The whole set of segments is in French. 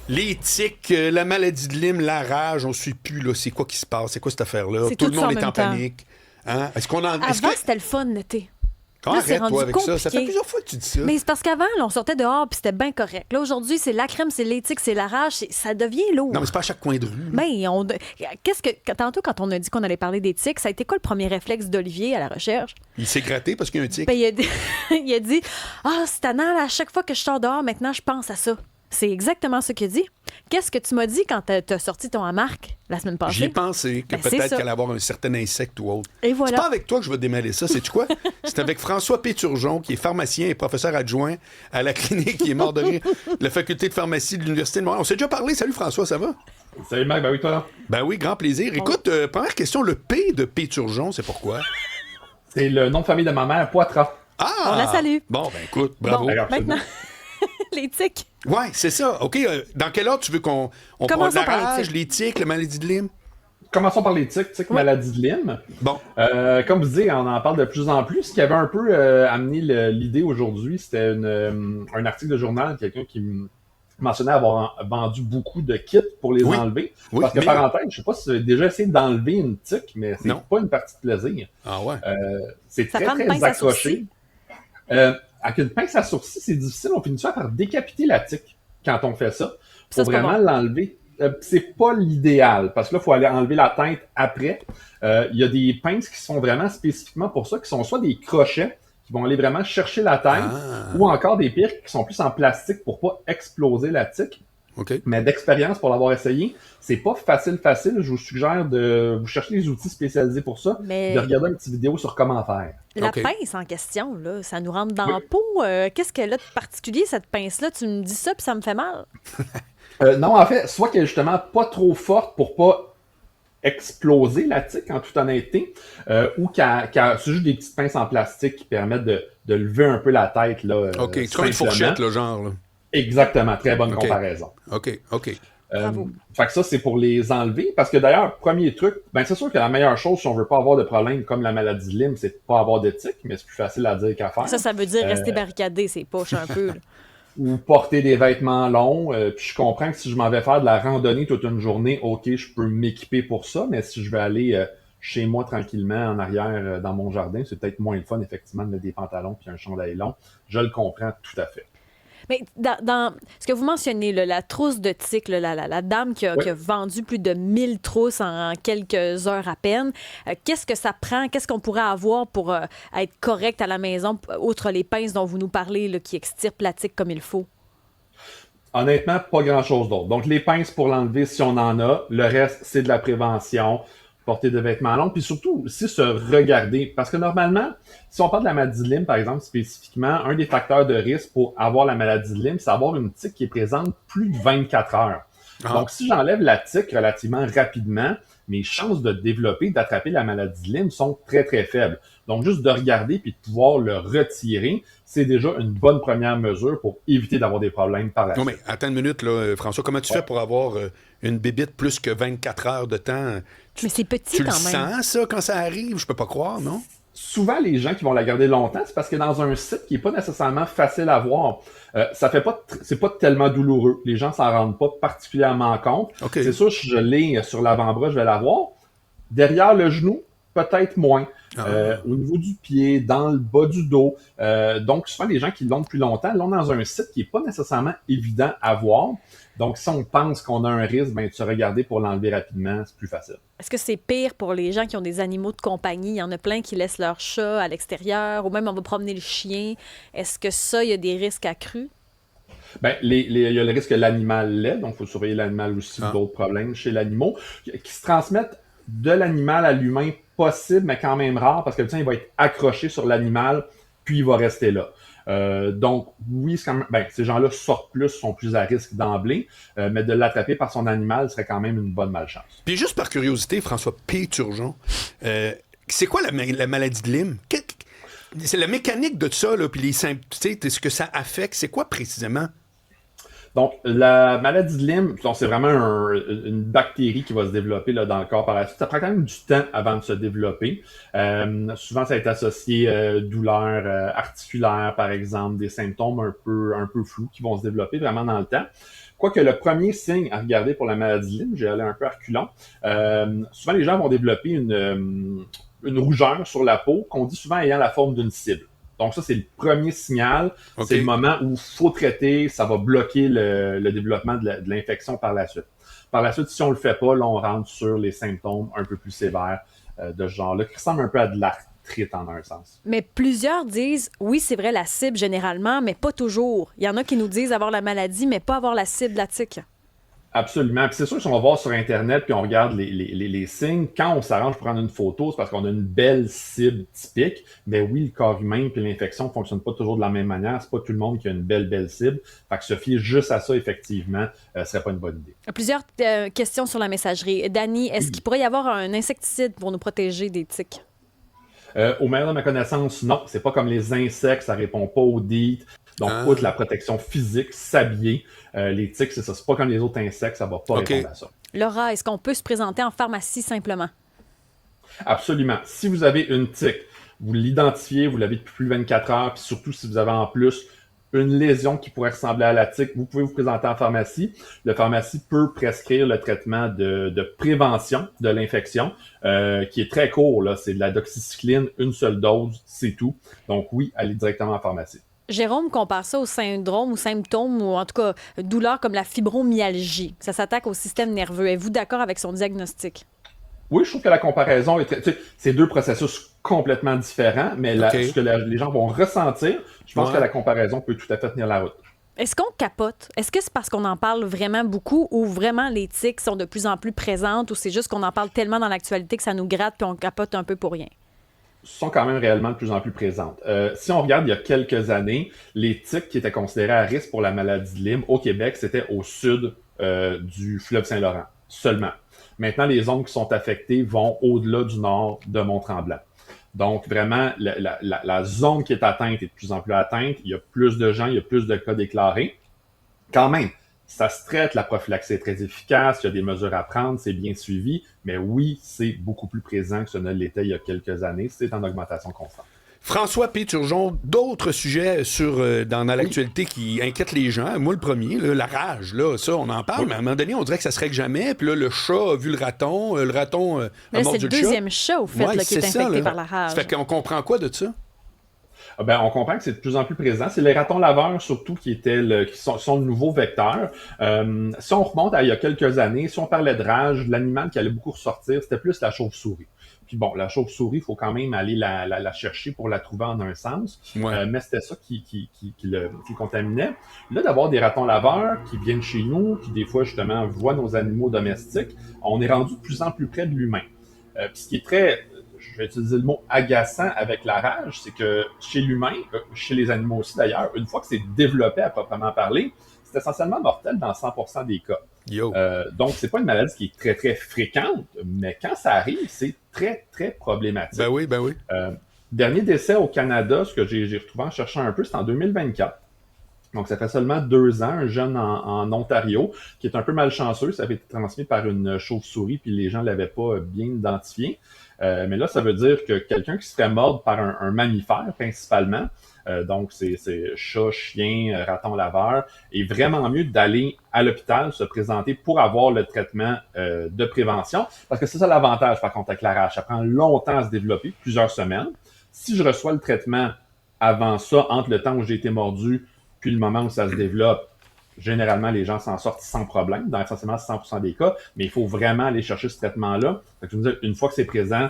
Les tiques, la maladie de Lyme, la rage, on ne suit plus, là. C'est quoi qui se passe? C'est quoi cette affaire-là? C'est Tout le tout ça monde en est même en temps. panique. Hein? Est-ce qu'on en... Avant, c'était le fun l'été. Quand Là, c'est arrête, toi, rendu avec ça. Ça fait compliqué. plusieurs fois que tu dis ça. Mais c'est parce qu'avant, là, on sortait dehors puis c'était bien correct. Là, aujourd'hui, c'est la crème, c'est l'éthique, c'est la rage. Ça devient lourd. Non, mais c'est pas à chaque coin de rue. Mais tantôt, quand on a dit qu'on allait parler d'éthique, ça a été quoi le premier réflexe d'Olivier à la recherche? Il s'est gratté parce qu'il y a un tic. Ben, il a dit Ah, c'est tannant, là, à chaque fois que je sors dehors, maintenant, je pense à ça. C'est exactement ce qu'il a dit. Qu'est-ce que tu m'as dit quand t'as sorti ton hamac la semaine passée? J'y ai pensé que Ben, c'est peut-être ça. qu'elle allait avoir un certain insecte ou autre. Et voilà. C'est pas avec toi que je vais démêler ça, c'est quoi? C'est avec François Péturgeon, qui est pharmacien et professeur adjoint à la clinique, qui est mort de rire, de la faculté de pharmacie de l'Université de Montréal. On s'est déjà parlé. Salut François, ça va? Salut Marc, ben oui, toi. Ben oui, grand plaisir. Écoute, première question, le P de Péturgeon, c'est pourquoi? C'est le nom de famille de ma mère, Poitras. Ah! On la salue. Bon, ben écoute, bravo. Bon, Absolument. maintenant, les tiques. Ouais, c'est ça. OK, dans quel ordre tu veux qu'on Commençons la par les rage, tiques. les tiques, la maladie de Lyme? Commençons par les tiques, maladie de Lyme. Bon. Comme vous dites, on en parle de plus en plus. Ce qui avait un peu amené l'idée aujourd'hui, c'était un article de journal, quelqu'un qui mentionnait avoir vendu beaucoup de kits pour les Oui. enlever. Oui, Parce que, mais- parenthèse, je sais pas si vous avez déjà essayé d'enlever une tique, mais c'est Non. pas une partie de plaisir. Ah ouais. C'est Ça très, prend une très pince à accroché. sourcils. Avec une pince à sourcil, c'est difficile. On finit souvent par décapiter la tique quand on fait ça. Ça, Faut c'est pas vraiment bon. l'enlever. C'est pas l'idéal, parce que là, il faut aller enlever la tête après. Il y a des pinces qui sont vraiment spécifiquement pour ça, qui sont soit des crochets qui vont aller vraiment chercher la tête, Ah. ou encore des pires qui sont plus en plastique pour pas exploser la tique. OK. Mais d'expérience, pour l'avoir essayé, c'est pas facile. Je vous suggère de vous chercher des outils spécialisés pour ça, Mais- de regarder une petite vidéo sur comment faire. La OK. pince en question, là, ça nous rentre dans Oui. la peau. Qu'est-ce qu'elle a de particulier, cette pince-là? Tu me dis ça, puis ça me fait mal. Non, en fait, soit qu'elle est justement pas trop forte pour pas exploser la tique, en toute honnêteté, ou c'est juste des petites pinces en plastique qui permettent de lever un peu la tête. Là, OK. C'est comme une simplement. fourchette, le genre. Là. Exactement, très bonne OK. comparaison. OK. OK. Bravo. Fait que ça, c'est pour les enlever. Parce que d'ailleurs, premier truc, ben c'est sûr que la meilleure chose, si on veut pas avoir de problème comme la maladie de Lyme, c'est de pas avoir de tique, mais c'est plus facile à dire qu'à faire. Ça veut dire rester barricadé, ses poches un peu. là. Ou porter des vêtements longs. Puis je comprends que si je m'en vais faire de la randonnée toute une journée, OK, je peux m'équiper pour ça, mais si je vais aller chez moi tranquillement en arrière dans mon jardin, c'est peut-être moins le fun, effectivement, de mettre des pantalons puis un chandail long. Je le comprends tout à fait. Mais dans ce que vous mentionnez, là, la trousse de tiques, là, la dame qui a vendu plus de 1000 trousses en quelques heures à peine, qu'est-ce que ça prend? Qu'est-ce qu'on pourrait avoir pour être correct à la maison, outre les pinces dont vous nous parlez, là, qui extirpent la tique comme il faut? Honnêtement, pas grand-chose d'autre. Donc, les pinces pour l'enlever, si on en a. Le reste, c'est de la prévention. Porter des vêtements longs. Puis surtout, aussi se regarder. Parce que normalement, si on parle de la maladie de Lyme, par exemple, spécifiquement, un des facteurs de risque pour avoir la maladie de Lyme, c'est avoir une tique qui est présente plus de 24 heures. Ah. Donc, si j'enlève la tique relativement rapidement, mes chances de développer, d'attraper la maladie de Lyme sont très, très faibles. Donc, juste de regarder puis de pouvoir le retirer, c'est déjà une bonne première mesure pour éviter d'avoir des problèmes par la Non, suite. mais attends une minute, là, François. Comment tu fais pour avoir une bébite plus que 24 heures de temps? Mais c'est petit Tu le quand même. sens, ça, quand ça arrive? Je peux pas croire, non? Souvent, les gens qui vont la garder longtemps, c'est parce que dans un site qui est pas nécessairement facile à voir, ça fait pas, c'est pas tellement douloureux. Les gens s'en rendent pas particulièrement compte. OK. C'est sûr, si je l'ai sur l'avant-bras, je vais la voir. Derrière le genou, peut-être moins. Au niveau du pied, dans le bas du dos. Donc, souvent, les gens qui l'ont depuis longtemps l'ont dans un site qui est pas nécessairement évident à voir. Donc, si on pense qu'on a un risque, ben, de se regarder pour l'enlever rapidement, c'est plus facile. Est-ce que c'est pire pour les gens qui ont des animaux de compagnie? Il y en a plein qui laissent leur chat à l'extérieur, ou même on va promener le chien. Est-ce que ça, il y a des risques accrus? Ben, il y a le risque que l'animal l'ait, donc il faut surveiller l'animal aussi, d'autres problèmes chez l'animal, qui se transmettent de l'animal à l'humain possible, mais quand même rare, parce que le tien, il va être accroché sur l'animal, puis il va rester là. Donc, oui, c'est quand même, ben, ces gens-là sortent plus, sont plus à risque d'emblée, mais de l'attraper par son animal serait quand même une bonne malchance. Puis juste par curiosité, François Péturgeon, c'est quoi la maladie de Lyme? C'est la mécanique de ça, là, puis les symptômes, ce que ça affecte, c'est quoi précisément? Donc, la maladie de Lyme, c'est vraiment une bactérie qui va se développer là, dans le corps par la suite. Ça prend quand même du temps avant de se développer. Souvent, ça est associé douleurs articulaires, par exemple, des symptômes un peu flous qui vont se développer vraiment dans le temps. Quoique le premier signe à regarder pour la maladie de Lyme, j'ai allé un peu à reculons, souvent les gens vont développer une rougeur sur la peau qu'on dit souvent ayant la forme d'une cible. Donc ça, c'est le premier signal. Okay. C'est le moment où il faut traiter, ça va bloquer le développement de l'infection par la suite. Par la suite, si on le fait pas, là, on rentre sur les symptômes un peu plus sévères de ce genre-là, qui ressemblent un peu à de l'arthrite en un sens. Mais plusieurs disent, oui, c'est vrai, la cible généralement, mais pas toujours. Il y en a qui nous disent avoir la maladie, mais pas avoir la cible de la tique. Absolument. Puis c'est sûr que si on va voir sur Internet puis on regarde les signes, quand on s'arrange pour prendre une photo, c'est parce qu'on a une belle cible typique. Mais oui, le corps humain puis l'infection ne fonctionne pas toujours de la même manière. C'est pas tout le monde qui a une belle cible. Fait que se fier juste à ça, effectivement, serait pas une bonne idée. Plusieurs questions sur la messagerie. Dany, est-ce qu'il pourrait y avoir un insecticide pour nous protéger des tiques? Au meilleur de ma connaissance, non. C'est pas comme les insectes, ça répond pas aux DEET. Donc, outre la protection physique, s'habiller, les tiques, c'est ça. C'est pas comme les autres insectes, ça va pas répondre à ça. Laura, est-ce qu'on peut se présenter en pharmacie simplement? Absolument. Si vous avez une tique, vous l'identifiez, vous l'avez depuis plus de 24 heures, puis surtout si vous avez en plus une lésion qui pourrait ressembler à la tique, vous pouvez vous présenter en pharmacie. Le pharmacie peut prescrire le traitement de prévention de l'infection, qui est très court, là. C'est de la doxycycline, une seule dose, c'est tout. Donc oui, allez directement en pharmacie. Jérôme compare ça au syndrome ou symptômes ou en tout cas douleurs comme la fibromyalgie. Ça s'attaque au système nerveux. Êtes-vous d'accord avec son diagnostic? Oui, je trouve que la comparaison est c'est deux processus complètement différents, mais ce que les gens vont ressentir, je pense que la comparaison peut tout à fait tenir la route. Est-ce qu'on capote? Est-ce que c'est parce qu'on en parle vraiment beaucoup ou vraiment les tiques sont de plus en plus présentes ou c'est juste qu'on en parle tellement dans l'actualité que ça nous gratte puis on capote un peu pour rien? Sont quand même réellement de plus en plus présentes. Si on regarde il y a quelques années, les tiques qui étaient considérées à risque pour la maladie de Lyme au Québec, c'était au sud du fleuve Saint-Laurent seulement. Maintenant, les zones qui sont affectées vont au-delà du nord de Mont-Tremblant. Donc, vraiment, la zone qui est atteinte est de plus en plus atteinte. Il y a plus de gens, il y a plus de cas déclarés. Quand même, ça se traite, la prophylaxie est très efficace, il y a des mesures à prendre, c'est bien suivi, mais oui, c'est beaucoup plus présent que ce ne l'était il y a quelques années. C'est en augmentation constante. François P. Turgeon, d'autres sujets dans l'actualité qui inquiètent les gens. Moi, le premier, là, la rage, là, ça, on en parle, mais à un moment donné, on dirait que ça se règle jamais. Puis là, le chat a vu le raton a mordu le chat. C'est le deuxième chat, au fait, qui est infecté par la rage. Ça fait qu'on comprend quoi de ça? On comprend que c'est de plus en plus présent. C'est les ratons laveurs, surtout, qui sont le nouveau vecteur. Si on remonte à il y a quelques années, si on parlait de rage, l'animal qui allait beaucoup ressortir, c'était plus la chauve-souris. Puis bon, la chauve-souris, il faut quand même aller la chercher pour la trouver en un sens. Ouais. Mais c'était ça qui le contaminait. Là, d'avoir des ratons laveurs qui viennent chez nous, qui des fois, justement, voient nos animaux domestiques, on est rendu de plus en plus près de l'humain. Puis ce qui est très, je vais utiliser le mot agaçant avec la rage, c'est que chez l'humain, chez les animaux aussi d'ailleurs, une fois que c'est développé à proprement parler, c'est essentiellement mortel dans 100% des cas. Donc, c'est pas une maladie qui est très, très fréquente, mais quand ça arrive, c'est très, très problématique. Ben oui. Dernier décès au Canada, ce que j'ai retrouvé en cherchant un peu, c'est en 2024. Donc, ça fait seulement 2 ans, un jeune en Ontario, qui est un peu malchanceux. Ça avait été transmis par une chauve-souris, puis les gens ne l'avaient pas bien identifié. Mais là, ça veut dire que quelqu'un qui se ferait mordre par un mammifère, principalement, donc c'est chat, chien, raton laveur, est vraiment mieux d'aller à l'hôpital, se présenter pour avoir le traitement de prévention. Parce que c'est ça l'avantage, par contre, avec la rage. Ça prend longtemps à se développer, plusieurs semaines. Si je reçois le traitement avant ça, entre le temps où j'ai été mordu, puis le moment où ça se développe, généralement, les gens s'en sortent sans problème, dans essentiellement 100% des cas, mais il faut vraiment aller chercher ce traitement-là. Fait que je veux dire, une fois que c'est présent,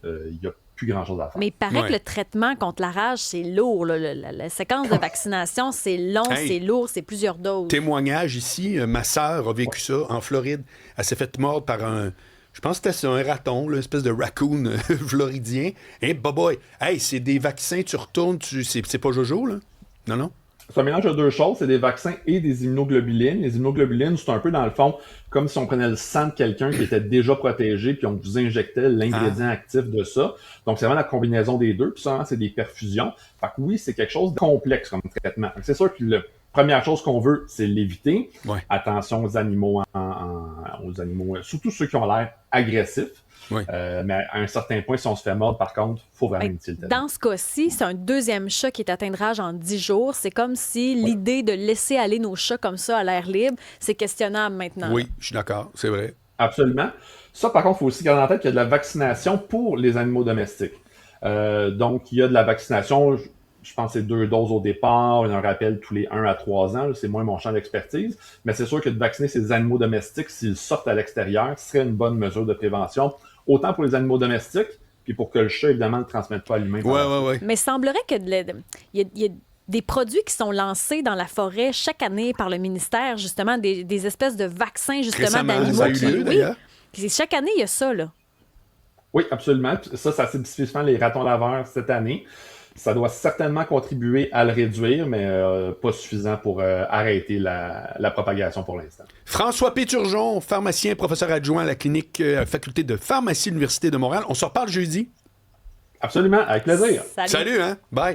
il n'y a plus grand-chose à faire. Mais il paraît que le traitement contre la rage, c'est lourd. La séquence de vaccination, c'est long, c'est lourd, c'est plusieurs doses. Témoignage ici, ma sœur a vécu ça en Floride. Elle s'est fait mordre par je pense que c'était un raton, une espèce de raccoon floridien. Et boy, hey, c'est des vaccins, tu retournes, c'est pas Jojo, là? Non? C'est un mélange de deux choses, c'est des vaccins et des immunoglobulines. Les immunoglobulines, c'est un peu dans le fond comme si on prenait le sang de quelqu'un qui était déjà protégé, puis on vous injectait l'ingrédient actif de ça. Donc, c'est vraiment la combinaison des deux. Puis ça, c'est des perfusions. Fait que oui, c'est quelque chose de complexe comme traitement. C'est sûr que la première chose qu'on veut, c'est l'éviter. Ouais. Attention aux animaux, aux animaux, surtout ceux qui ont l'air agressifs. Oui. Mais à un certain point, si on se fait mordre, par contre, il faut vraiment initier le traitement. Dans ce cas-ci, c'est un deuxième chat qui est atteint de rage en 10 jours. C'est comme si l'idée de laisser aller nos chats comme ça à l'air libre, c'est questionnable maintenant. Oui, je suis d'accord, c'est vrai. Absolument. Ça, par contre, il faut aussi garder en tête qu'il y a de la vaccination pour les animaux domestiques. Donc, il y a de la vaccination, je pense que c'est 2 doses au départ, il y a un rappel tous les 1 à 3 ans, c'est moins mon champ d'expertise, mais c'est sûr que de vacciner ces animaux domestiques s'ils sortent à l'extérieur serait une bonne mesure de prévention, autant pour les animaux domestiques, puis pour que le chat, évidemment, ne transmette pas à l'humain. Oui. Mais il semblerait que il y a des produits qui sont lancés dans la forêt chaque année par le ministère, justement, des espèces de vaccins, justement, Récemment, d'animaux. ça a eu lieu, d'ailleurs. Puis chaque année, il y a ça, là. Oui, absolument. Ça cible spécifiquement les ratons laveurs cette année. Ça doit certainement contribuer à le réduire, mais pas suffisant pour arrêter la propagation pour l'instant. François Péturgeon, pharmacien, professeur adjoint à la clinique faculté de pharmacie de l'Université de Montréal. On se reparle jeudi. Absolument, avec plaisir. Salut. Salut, hein? Bye.